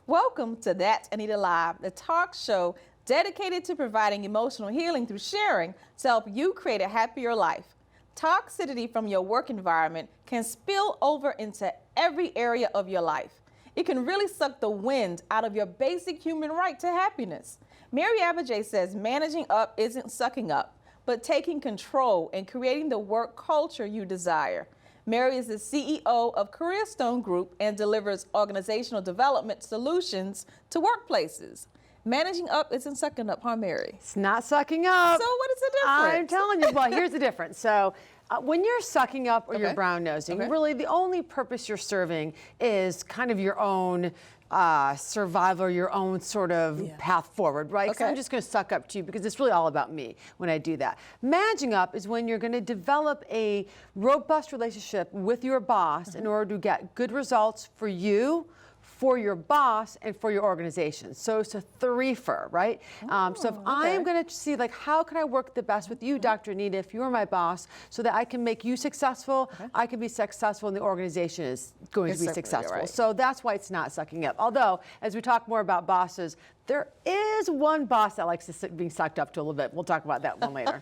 Welcome to That's Anita Live, the talk show dedicated to providing emotional healing through sharing to help you create a happier life. Toxicity from your work environment can spill over into every area of your life. It can really suck the wind out of your basic human right to happiness. Mary Abbajay says managing up isn't sucking up, but taking control and creating the work culture you desire. Mary is the CEO of Careerstone Group and delivers organizational development solutions to workplaces. Managing up isn't sucking up, huh, Mary? It's not sucking up. So what is the difference? I'm telling you, well, here's the difference. So when you're sucking up or you're brown nosing, really the only purpose you're serving is kind of your own survival, your own sort of path forward, right? So I'm just going to suck up to you because it's really all about me when I do that. Managing up is when you're going to develop a robust relationship with your boss in order to get good results for you, for your boss, and for your organization. So it's a three-fer, right? So if I'm going to see, like, how can I work the best with you, Dr. Anita, if you're my boss, so that I can make you successful, I can be successful, and the organization is going to be successful. Right. So that's why it's not sucking up. Although, as we talk more about bosses, there is one boss that likes to being sucked up to a little bit. We'll talk about that one later.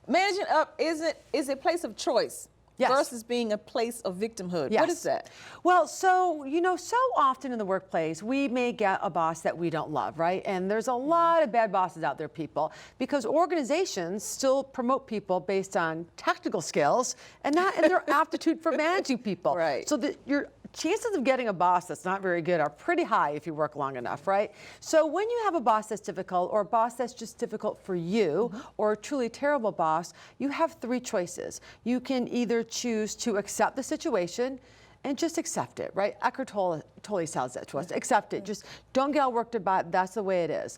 Managing up is a place of choice. Yes. Versus being a place of victimhood. Yes. What is that? Well, so, you know, so often in the workplace, we may get a boss that we don't love, right? And there's a lot of bad bosses out there, people, because organizations still promote people based on technical skills and not in their aptitude for managing people. Right. So your chances of getting a boss that's not very good are pretty high if you work long enough, right? So when you have a boss that's difficult or a boss that's just difficult for you or a truly terrible boss, you have three choices. You can either choose to accept the situation and just accept it, right? Eckhart Tolle says that to us. Accept it. Just don't get all worked about it. That's the way it is.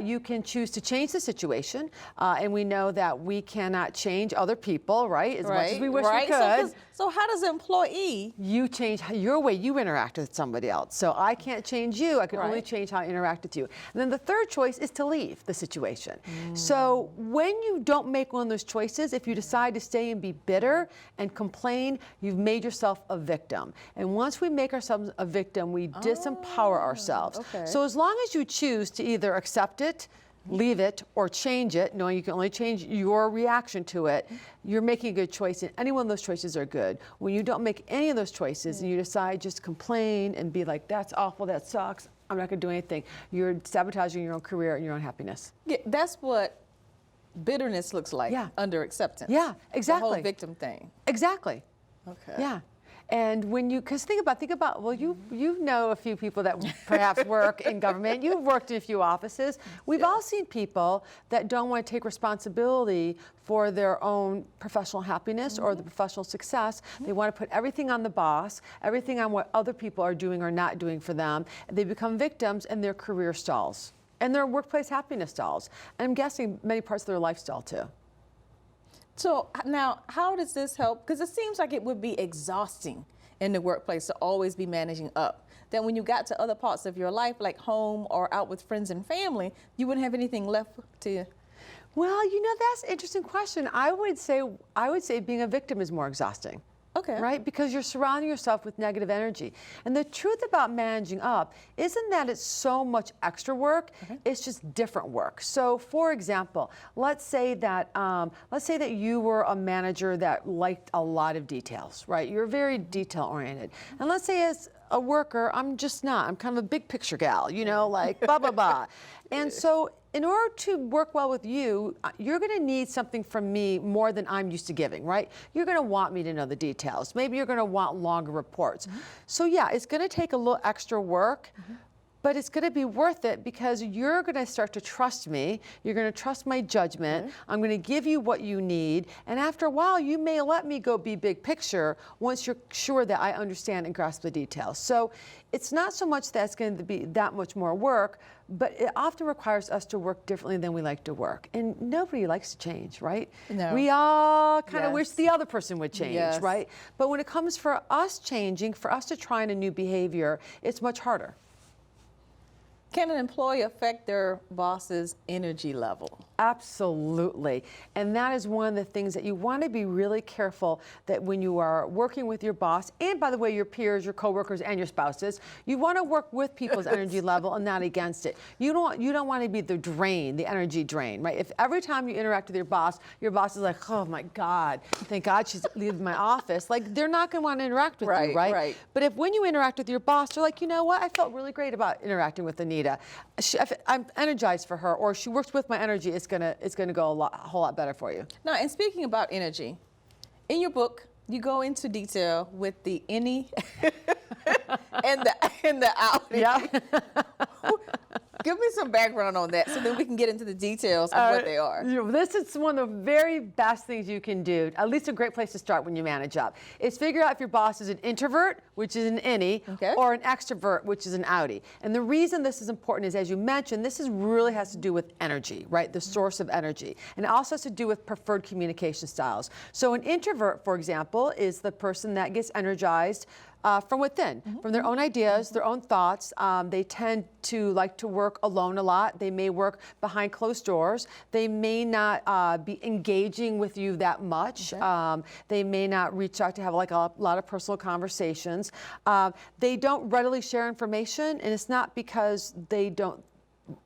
You can choose to change the situation, and we know that we cannot change other people, right? As much as we wish we could. So how does an employee? You change your way you interact with somebody else. So I can't change you. I can only change how I interact with you. And then the third choice is to leave the situation. So when you don't make one of those choices, if you decide to stay and be bitter and complain, you've made yourself a victim. And once we make ourselves a victim, we disempower ourselves. So as long as you choose to either accept it, leave it, or change it, knowing you can only change your reaction to it, you're making a good choice, and any one of those choices are good. When you don't make any of those choices and you decide just to complain and be like, that's awful, that sucks, I'm not going to do anything, you're sabotaging your own career and your own happiness. Yeah, that's what bitterness looks like under acceptance. Yeah, exactly. The whole victim thing. Exactly. Okay. Yeah. And when you, because think about, well, you know a few people that perhaps work in government. You've worked in a few offices. We've all seen people that don't want to take responsibility for their own professional happiness or the professional success. They want to put everything on the boss, everything on what other people are doing or not doing for them. And they become victims and their career stalls and their workplace happiness stalls. And I'm guessing many parts of their lifestyle too. So now, how does this help? Because it seems like it would be exhausting in the workplace to always be managing up. That when you got to other parts of your life, like home or out with friends and family, you wouldn't have anything left to. Well, you know, that's an interesting question. I would say being a victim is more exhausting. Okay. Right? Because you're surrounding yourself with negative energy. And the truth about managing up isn't that it's so much extra work, it's just different work. So for example, let's say that you were a manager that liked a lot of details, right? You're very detail oriented. And let's say as a worker, I'm just not. I'm kind of a big picture gal, you know, like blah, blah, blah. And so in order to work well with you, you're going to need something from me more than I'm used to giving, right? You're going to want me to know the details. Maybe you're going to want longer reports. So yeah, it's going to take a little extra work, but it's going to be worth it because you're going to start to trust me. You're going to trust my judgment. I'm going to give you what you need. And after a while, you may let me go be big picture once you're sure that I understand and grasp the details. So it's not so much that it's going to be that much more work, but it often requires us to work differently than we like to work. And nobody likes to change, right? No. We all kind of wish the other person would change, right? But when it comes for us changing, for us to try a new behavior, it's much harder. Can an employee affect their boss's energy level? Absolutely. And that is one of the things that you want to be really careful that when you are working with your boss, and by the way, your peers, your coworkers, and your spouses, you want to work with people's energy level and not against it. You don't want to be the drain, the energy drain, right? If every time you interact with your boss is like, oh my God, thank God she's leaving my office, like they're not going to want to interact with you, right? Right. But if when you interact with your boss, you're like, you know what, I felt really great about interacting with Anita. I'm energized for her, or she works with my energy, it's gonna go a whole lot better for you. Now, and speaking about energy, in your book, you go into detail with the innie and the outie. Yeah. Give me some background on that so that we can get into the details of what they are. This is one of the very best things you can do, at least a great place to start when you manage up, is figure out if your boss is an introvert, which is an innie, or an extrovert, which is an outie. And the reason this is important is, as you mentioned, this really has to do with energy, right? The source of energy. And it also has to do with preferred communication styles. So an introvert, for example, is the person that gets energized from within, from their own ideas, their own thoughts. They tend to like to work alone a lot. They may work behind closed doors. They may not be engaging with you that much. They may not reach out to have like a lot of personal conversations. They don't readily share information, and it's not because they don't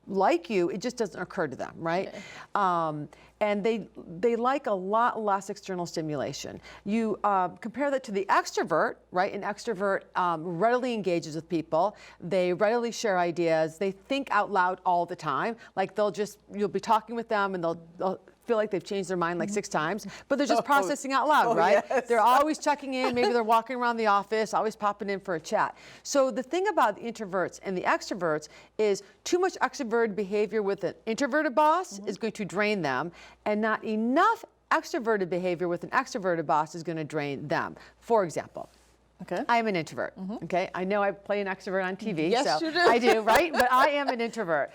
like you, it just doesn't occur to them, right? And they like a lot less external stimulation. You compare that to the extrovert, right? An extrovert readily engages with people. They readily share ideas. They think out loud all the time. Like you'll be talking with them and they'll feel like they've changed their mind like 6 times, but they're just processing out loud, right? Yes. They're always checking in. Maybe they're walking around the office, always popping in for a chat. So the thing about the introverts and the extroverts is too much extroverted behavior with an introverted boss is going to drain them, and not enough extroverted behavior with an extroverted boss is going to drain them. For example, I am an introvert, okay? I know I play an extrovert on TV, Yes, so you do. I do, right? But I am an introvert.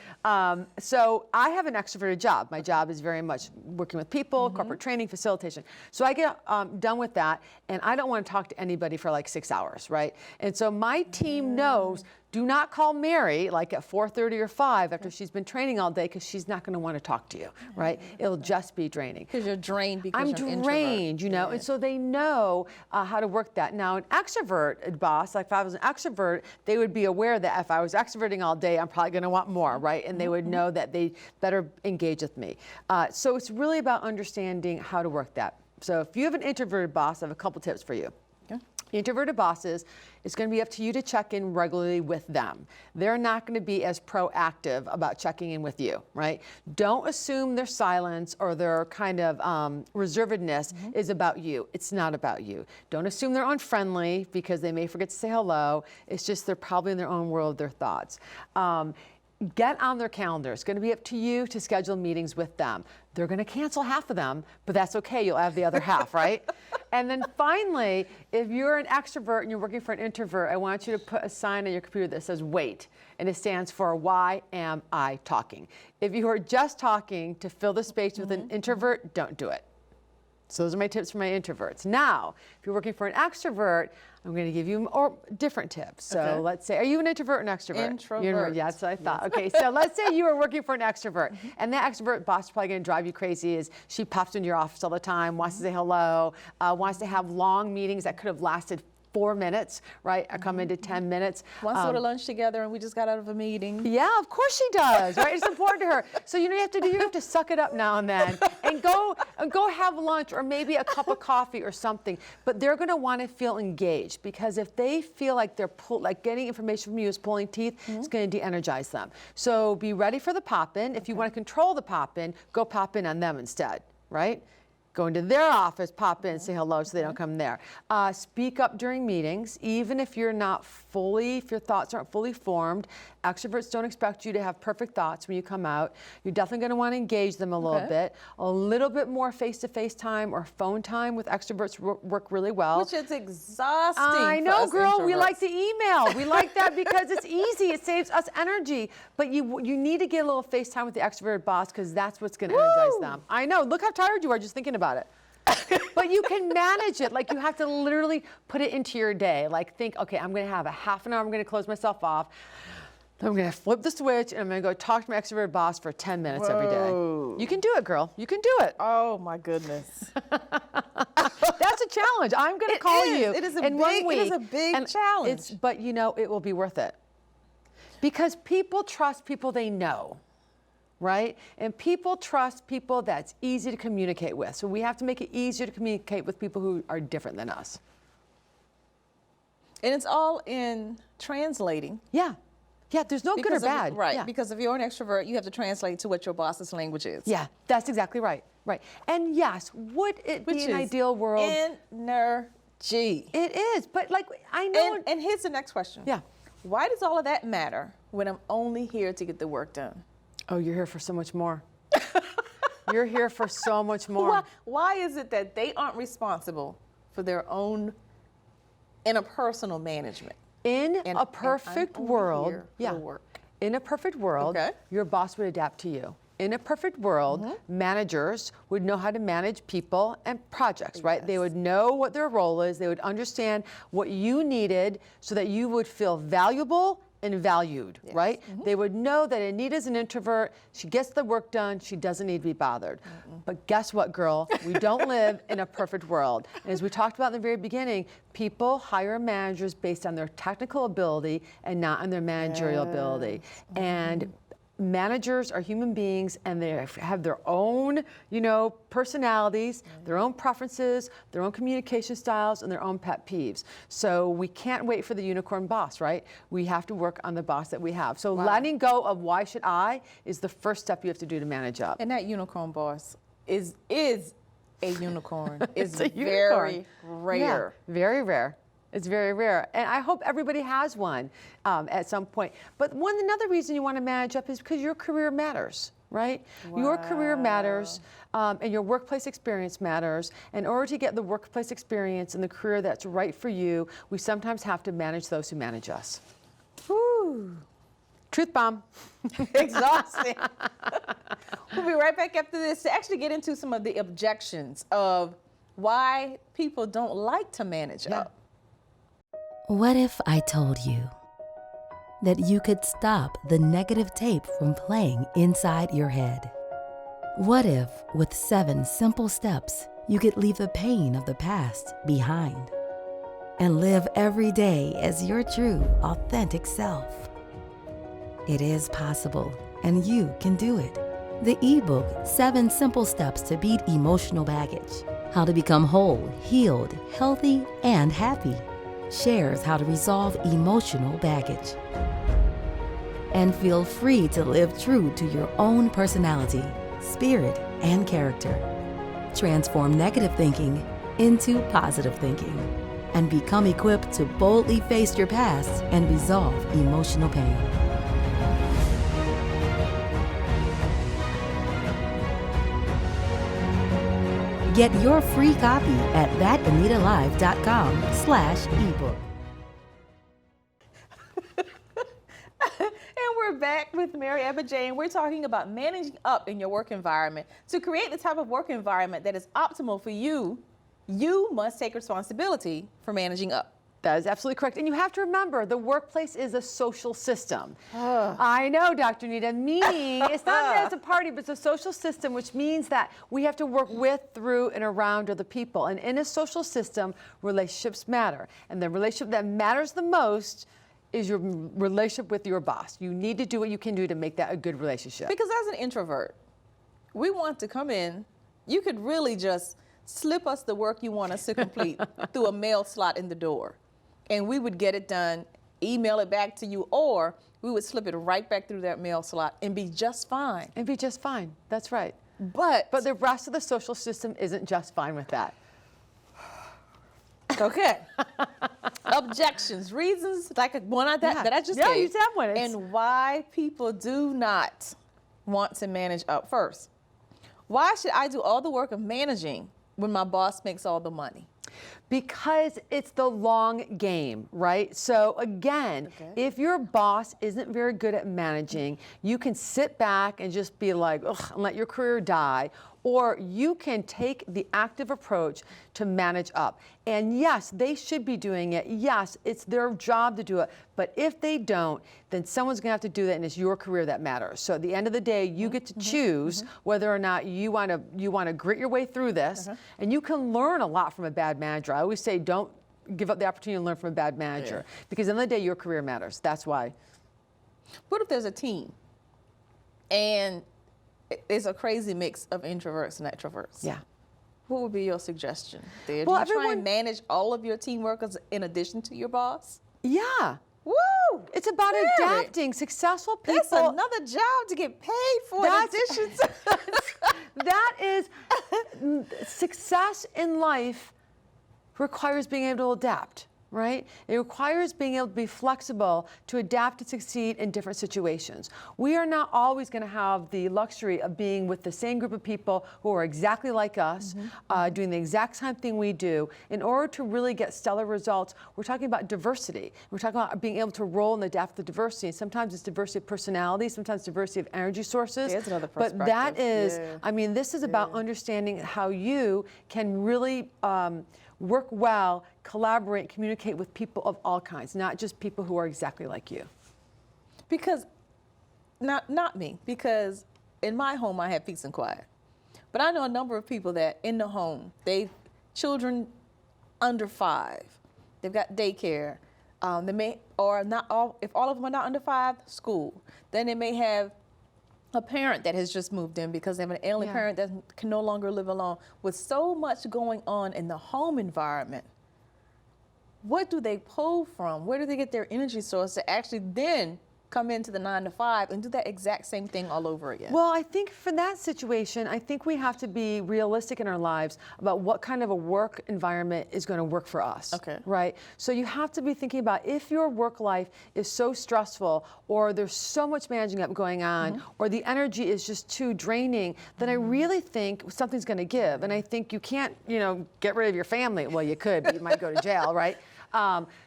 So I have an extroverted job. My job is very much working with people, corporate training, facilitation. So I get done with that, and I don't want to talk to anybody for like 6 hours, right? And so my team knows, do not call Mary like at 4:30 or 5 after she's been training all day, because she's not going to want to talk to you, right? It'll just be draining. Because you're drained because I'm you're drained, you know, and so they know how to work that. Now, an extrovert boss, like if I was an extrovert, they would be aware that if I was extroverting all day, I'm probably going to want more, right? And they would know that they better engage with me. So it's really about understanding how to work that. So if you have an introverted boss, I have a couple tips for you. Introverted bosses, it's going to be up to you to check in regularly with them. They're not going to be as proactive about checking in with you, right? Don't assume their silence or their kind of reservedness is about you. It's not about you. Don't assume they're unfriendly because they may forget to say hello. It's just they're probably in their own world, their thoughts. Get on their calendar. It's going to be up to you to schedule meetings with them. They're going to cancel half of them, but that's okay. You'll have the other half, right? And then finally, if you're an extrovert and you're working for an introvert, I want you to put a sign on your computer that says wait, and it stands for why am I talking? If you are just talking to fill the space with an introvert, don't do it. So those are my tips for my introverts. Now, if you're working for an extrovert, I'm going to give you different tips. So let's say, are you an introvert or an extrovert? Introvert. Yeah, that's what I thought. Okay, so let's say you are working for an extrovert, and that extrovert boss is probably going to drive you crazy. Is she pops into your office all the time, wants to say hello, wants to have long meetings that could have lasted 4 minutes, right? I come into 10 minutes. Once we go to lunch together and we just got out of a meeting. Yeah, of course she does, right? It's important to her. So you know you have to do, you have to suck it up now and then and go have lunch or maybe a cup of coffee or something. But they're going to want to feel engaged, because if they feel like they're like getting information from you is pulling teeth, it's going to de-energize them. So be ready for the pop-in. If you want to control the pop-in, go pop in on them instead, right? Go into their office, pop in, say hello so they don't come there. Speak up during meetings, even if you're not if your thoughts aren't fully formed. Extroverts don't expect you to have perfect thoughts when you come out. You're definitely going to want to engage them a little bit. A little bit more face-to-face time or phone time with extroverts work really well. Which is exhausting. I know, for us girl. We introverts. like the email. We like that because it's easy. It saves us energy. But you need to get a little face time with the extroverted boss, because that's what's going to energize them. I know. Look how tired you are just thinking about it. But you can manage it. Like, you have to literally put it into your day. Like, think, okay, I'm going to have a half an hour. I'm going to close myself off. I'm going to flip the switch and I'm going to go talk to my extroverted boss for 10 minutes every day. You can do it, girl. You can do it. Oh my goodness. That's a challenge. I'm going to call you It is a in big, 1 week. It is a big challenge. But you know, it will be worth it. Because people trust people they know, right? And people trust people that's easy to communicate with. So we have to make it easier to communicate with people who are different than us. And it's all in translating. Yeah. Yeah, there's no good or bad. Right, Yeah. because if you're an extrovert, you have to translate to what your boss's language is. Yeah, that's exactly right. Right. And yes, would it be an ideal world? Energy. It is, but like, I know. And here's the next question. Yeah. Why does all of that matter when I'm only here to get the work done? Oh, you're here for so much more. You're here for so much more. Why is it that they aren't responsible for their own interpersonal management? In a perfect world, in a perfect world, your boss would adapt to you. In a perfect world, managers would know how to manage people and projects, right? They would know what their role is. They would understand what you needed so that you would feel valuable and valued, right? They would know that Anita's an introvert. She gets the work done. She doesn't need to be bothered. But guess what, girl? We don't live in a perfect world. And as we talked about in the very beginning, people hire managers based on their technical ability and not on their managerial ability. And managers are human beings, and they have their own, you know, personalities, their own preferences, their own communication styles, and their own pet peeves. So we can't wait for the unicorn boss, right? We have to work on the boss that we have. So letting go of why should I is the first step you have to do to manage up. And that unicorn boss is a unicorn. It's a very rare. Yeah, very rare. It's very rare. And I hope everybody has one at some point. But another reason you want to manage up is because your career matters, right? Your career matters and your workplace experience matters. In order to get the workplace experience and the career that's right for you, we sometimes have to manage those who manage us. Whew. Truth bomb. Exhausting. We'll be right back after this to actually get into some of the objections of why people don't like to manage up. What if I told you that you could stop the negative tape from playing inside your head? What if, with 7 simple steps, you could leave the pain of the past behind and live every day as your true, authentic self? It is possible, and you can do it. The ebook, 7 Simple Steps to Beat Emotional Baggage, How to Become Whole, Healed, Healthy, and Happy, shares how to resolve emotional baggage and feel free to live true to your own personality, spirit, and character. Transform negative thinking into positive thinking and become equipped to boldly face your past and resolve emotional pain. Get your free copy at thatanitalive.com/ebook. And we're back with Mary Abbajay, and we're talking about managing up in your work environment. To create the type of work environment that is optimal for you, you must take responsibility for managing up. That is absolutely correct. And you have to remember, the workplace is a social system. I know, Dr. Anita, meaning it's not that it's a party, but it's a social system, which means that we have to work with, through, and around other people. And in a social system, relationships matter. And the relationship that matters the most is your relationship with your boss. You need to do what you can do to make that a good relationship. Because as an introvert, we want to come in, you could really just slip us the work you want us to complete through a mail slot in the door. And we would get it done, email it back to you, or we would slip it right back through that mail slot and be just fine. And be just fine, that's right. But the rest of the social system isn't just fine with that. Okay. Objections, reasons, like one that I just gave. Yeah, you said one. And why people do not want to manage up. First, why should I do all the work of managing when my boss makes all the money? Because it's the long game, right? So again, if your boss isn't very good at managing, you can sit back and just be like, ugh, and let your career die. or you can take the active approach to manage up. And yes, they should be doing it. Yes, it's their job to do it. But if they don't, then someone's going to have to do that, and it's your career that matters. So at the end of the day, you get to choose whether or not you want to grit your way through this, and you can learn a lot from a bad manager. I always say don't give up the opportunity to learn from a bad manager, because at the end of the day, your career matters. That's why. What if there's a team and it's a crazy mix of introverts and extroverts? Yeah. What would be your suggestion there? Well, Do you try and manage all of your team workers in addition to your boss? Yeah. Woo! It's about adapting. Successful people. That's another job to get paid for in addition to. That is, success in life requires being able to adapt, right? It requires being able to be flexible to adapt and succeed in different situations. We are not always going to have the luxury of being with the same group of people who are exactly like us, doing the exact same thing we do. In order to really get stellar results, we're talking about diversity. We're talking about being able to roll and adapt to diversity. Sometimes it's diversity of personality, sometimes diversity of energy sources. There's another perspective. But that is, I mean, this is about understanding how you can really work well, collaborate, communicate with people of all kinds, not just people who are exactly like you. Because, not me, because in my home I have peace and quiet. But I know a number of people that in the home, children under 5, they've got daycare, they may, or not all, if all of them are not under 5, school. Then they may have a parent that has just moved in because they have an ailing parent that can no longer live alone. With so much going on in the home environment, what do they pull from? Where do they get their energy source to actually then come into the 9 to 5 and do that exact same thing all over again? Well, I think for that situation, I think we have to be realistic in our lives about what kind of a work environment is going to work for us. Okay. Right? So you have to be thinking about if your work life is so stressful, or there's so much managing up going on, or the energy is just too draining, then I really think something's going to give. And I think you can't, get rid of your family. Well, you could, but you might go to jail, right?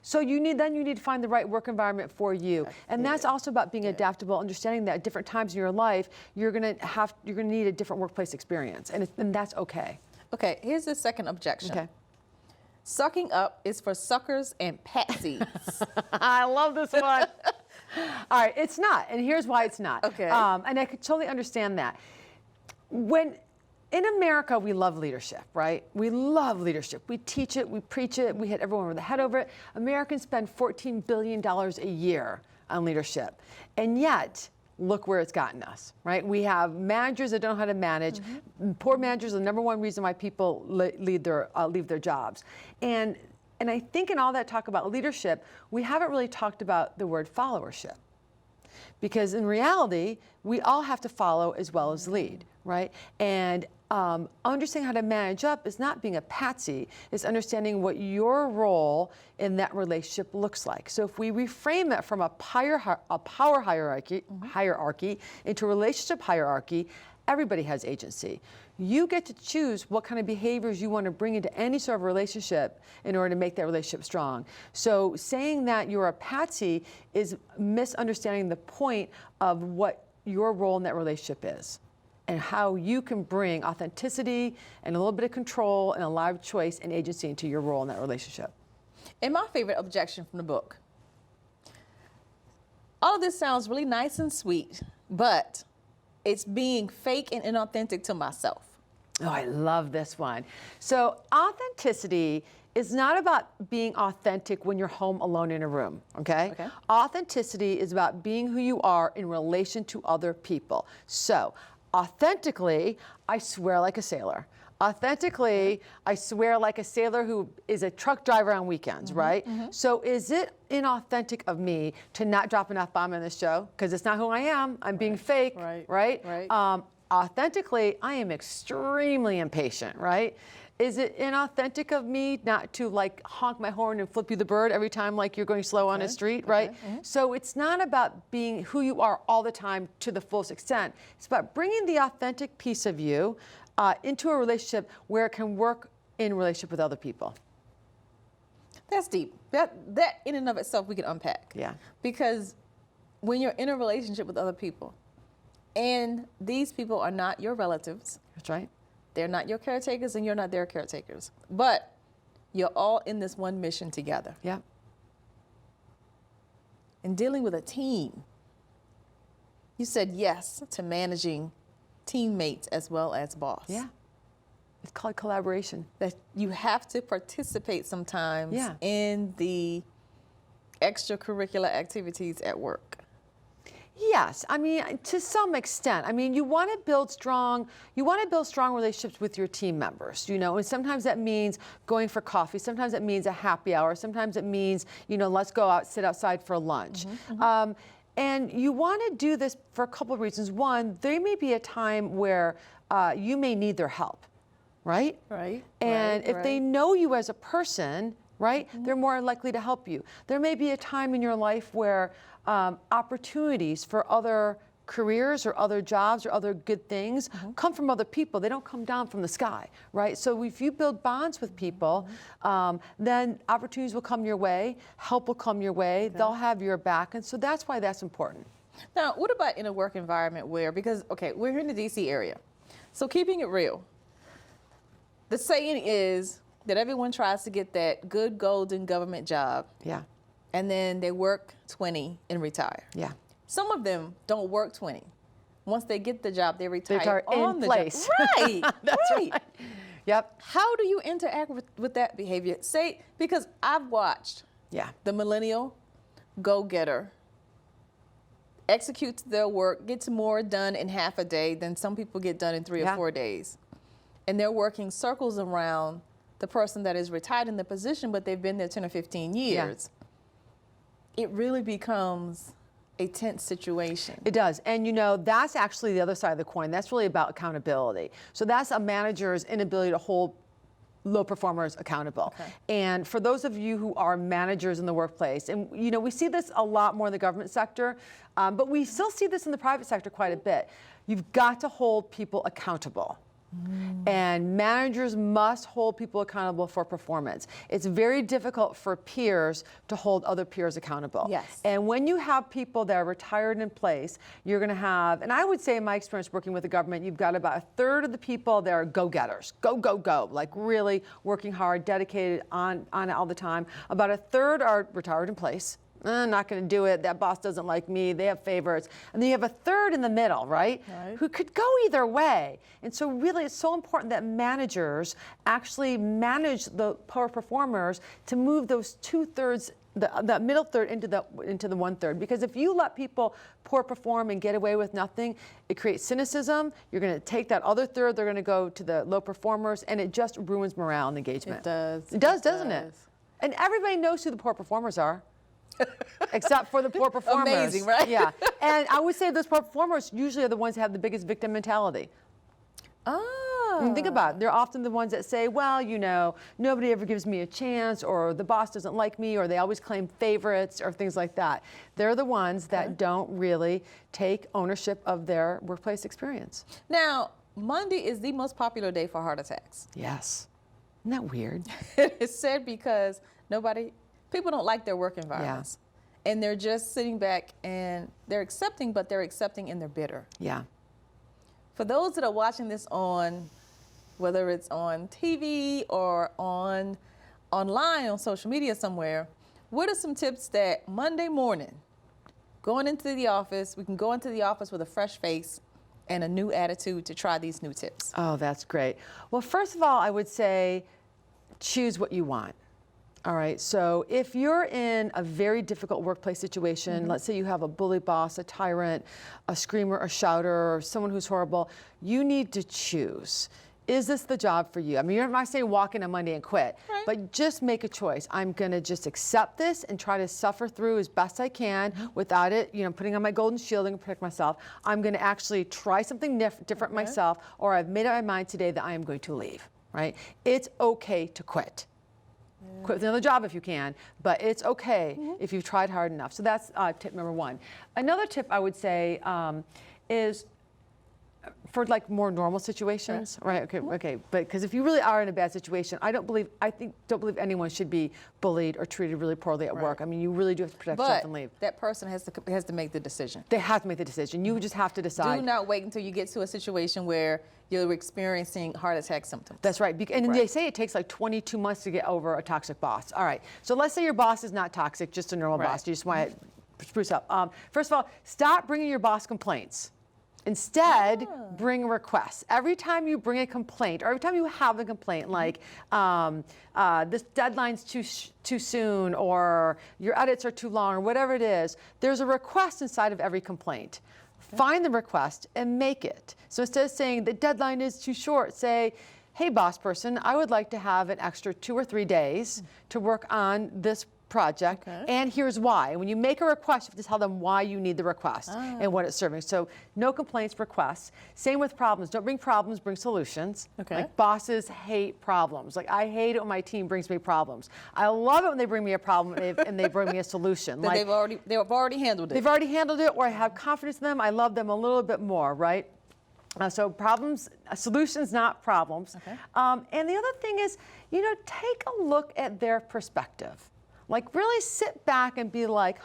So you need to find the right work environment for you, and that's also about being adaptable, understanding that at different times in your life you're going to need a different workplace experience, and that's okay. Okay, here's the second objection. Okay. Sucking up is for suckers and patsies. I love this one. All right, it's not, and here's why it's not. Okay. And I could totally understand that. In America, we love leadership, right? We love leadership. We teach it, we preach it, we hit everyone with the head over it. Americans spend $14 billion a year on leadership. And yet, look where it's gotten us, right? We have managers that don't know how to manage. Poor managers are the number one reason why people leave their jobs. And I think in all that talk about leadership, we haven't really talked about the word followership. Because in reality, we all have to follow as well as lead, right? And understanding how to manage up is not being a patsy, it's understanding what your role in that relationship looks like. So if we reframe it from a power hierarchy into a relationship hierarchy, everybody has agency. You get to choose what kind of behaviors you want to bring into any sort of relationship in order to make that relationship strong. So saying that you're a patsy is misunderstanding the point of what your role in that relationship is, and how you can bring authenticity and a little bit of control and a lot of choice and agency into your role in that relationship. And my favorite objection from the book. All of this sounds really nice and sweet, but it's being fake and inauthentic to myself. Oh, I love this one. So authenticity is not about being authentic when you're home alone in a room, okay? Authenticity is about being who you are in relation to other people. So authentically, I swear like a sailor. Authentically, I swear like a sailor who is a truck driver on weekends, right? So is it inauthentic of me to not drop an F-bomb in this show? Because it's not who I am. I'm being fake, right? Authentically, I am extremely impatient, right? Is it inauthentic of me not to honk my horn and flip you the bird every time you're going slow on a street, right? So it's not about being who you are all the time to the fullest extent. It's about bringing the authentic piece of you into a relationship where it can work in relationship with other people. That's deep. That in and of itself we can unpack. Yeah. Because when you're in a relationship with other people, and these people are not your relatives. That's right. They're not your caretakers and you're not their caretakers. But you're all in this one mission together. Yeah. And dealing with a team, you said yes to managing teammates as well as boss. Yeah. It's called collaboration. That you have to participate sometimes Yeah. in the extracurricular activities at work. Yes, I mean, to some extent. I mean, you want to build strong relationships with your team members, you know, and sometimes that means going for coffee, sometimes it means a happy hour, sometimes it means, you know, let's go out, sit outside for lunch. And you want to do this for a couple of reasons. One, there may be a time where you may need their help, right? Right. And if they know you as a person, right, they're more likely to help you. There may be a time in your life where opportunities for other careers or other jobs or other good things come from other people. They don't come down from the sky, right? So if you build bonds with people, then opportunities will come your way, help will come your way, they'll have your back, and so that's why that's important. Now, what about in a work environment where, because, okay, we're here in the DC area, so keeping it real, the saying is that everyone tries to get that good golden government job. Yeah. And then they work 20 and retire. Yeah. Some of them don't work 20. Once they get the job, they retire They on in the place. job. Right. That's right. Yep. How do you interact with that behavior? Say, because I've watched Yeah. the millennial go-getter execute their work, gets more done in half a day than some people get done in 3 or 4 days. And they're working circles around the person that is retired in the position, but they've been there 10 or 15 years. It really becomes a tense situation. It does. And you know, that's actually the other side of the coin. That's really about accountability. So that's a manager's inability to hold low performers accountable. Okay. And for those of you who are managers in the workplace, and you know, we see this a lot more in the government sector, but we still see this in the private sector quite a bit. You've got to hold people accountable. And managers must hold people accountable for performance. It's very difficult for peers to hold other peers accountable. Yes. And when you have people that are retired in place, you're going to have, and I would say in my experience working with the government, you've got about a third of the people that are go-getters, go, like really working hard, dedicated on it all the time. About a third are retired in place. Not going to do it. That boss doesn't like me. They have favorites. And then you have a third in the middle, right? Who could go either way. And so really it's so important that managers actually manage the poor performers to move those 2/3, the middle third into the 1/3. Because if you let people poor perform and get away with nothing, it creates cynicism. You're going to take that other third, they're going to go to the low performers, and it just ruins morale and engagement. It does. It does, doesn't it? And everybody knows who the poor performers are. Except for the poor performers. Amazing, right? Yeah. And I would say those poor performers usually are the ones that have the biggest victim mentality. Ah. I mean, think about it. They're often the ones that say, well, you know, nobody ever gives me a chance, or the boss doesn't like me, or they always claim favorites, or things like that. They're the ones that don't really take ownership of their workplace experience. Now, Monday is the most popular day for heart attacks. Yes. Isn't that weird? It's said because people don't like their work environments. And they're just sitting back and they're accepting, but they're accepting and they're bitter. Yeah. For those that are watching this whether it's on TV or online on social media somewhere, what are some tips that Monday morning, going into the office, we can go into the office with a fresh face and a new attitude to try these new tips? Oh, that's great. Well, first of all, I would say choose what you want. All right, so if you're in a very difficult workplace situation, let's say you have a bully boss, a tyrant, a screamer, a shouter, or someone who's horrible, you need to choose. Is this the job for you? I mean, you're not saying walk in on Monday and quit, but just make a choice. I'm gonna just accept this and try to suffer through as best I can without it, you know, putting on my golden shield and protect myself. I'm gonna actually try something different myself, or I've made up my mind today that I am going to leave, right? It's okay to quit. Quit with another job if you can, but it's okay if you've tried hard enough. So that's tip number one. Another tip I would say is For like more normal situations, right? Okay, okay. But because if you really are in a bad situation, I don't believe anyone should be bullied or treated really poorly at work. I mean, you really do have to protect yourself and leave. That person has to make the decision. They have to make the decision. You just have to decide. Do not wait until you get to a situation where you're experiencing heart attack symptoms. That's right. And they say it takes like 22 months to get over a toxic boss. All right. So let's say your boss is not toxic, just a normal boss. You just want to spruce up. First of all, stop bringing your boss complaints. Instead, bring requests. Every time you bring a complaint, or every time you have a complaint, like this deadline's too soon, or your edits are too long, or whatever it is, there's a request inside of every complaint. Find the request and make it. So instead of saying the deadline is too short, say, hey, boss person, I would like to have an extra 2 or 3 days to work on this project, and here's why. And when you make a request, you have to tell them why you need the request and what it's serving. So no complaints, requests. Same with problems. Don't bring problems, bring solutions. Like bosses hate problems. Like I hate it when my team brings me problems. I love it when they bring me a problem and they bring me a solution. Like they've already handled it. They've already handled it, or I have confidence in them. I love them a little bit more, right? So problems, solutions, not problems. And the other thing is, take a look at their perspective. Like really sit back and be like,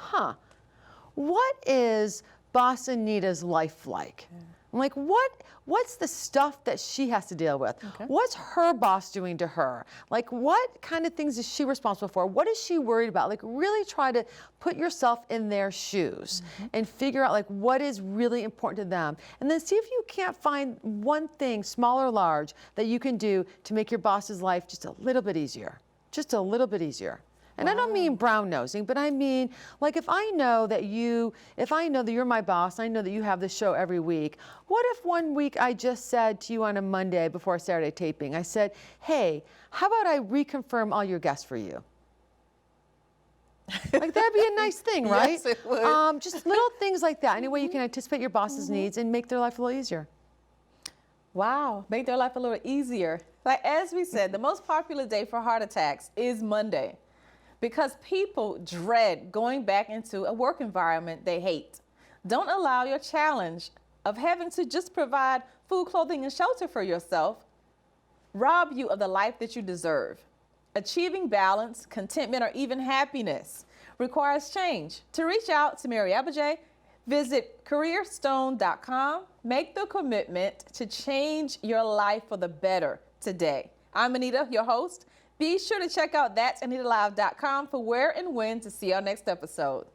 what is Boss Anita's life like? Like what's the stuff that she has to deal with? What's her boss doing to her? Like what kind of things is she responsible for? What is she worried about? Like really try to put yourself in their shoes and figure out like what is really important to them. And then see if you can't find one thing, small or large, that you can do to make your boss's life just a little bit easier. Just a little bit easier. And I don't mean brown nosing, but I mean, like if I know that you're my boss, I know that you have this show every week, what if one week I just said to you on a Monday before Saturday taping, I said, hey, how about I reconfirm all your guests for you? Like that'd be a nice thing, right? Yes, it would. Just little things like that. Any way you can anticipate your boss's needs and make their life a little easier. Wow, make their life a little easier. Like as we said, the most popular day for heart attacks is Monday, because people dread going back into a work environment they hate. Don't allow your challenge of having to just provide food, clothing, and shelter for yourself rob you of the life that you deserve. Achieving balance, contentment, or even happiness requires change. To reach out to Mary Abbajay, visit Careerstone.com. Make the commitment to change your life for the better today. I'm Anita, your host. Be sure to check out that'sanitalive.com for where and when to see our next episode.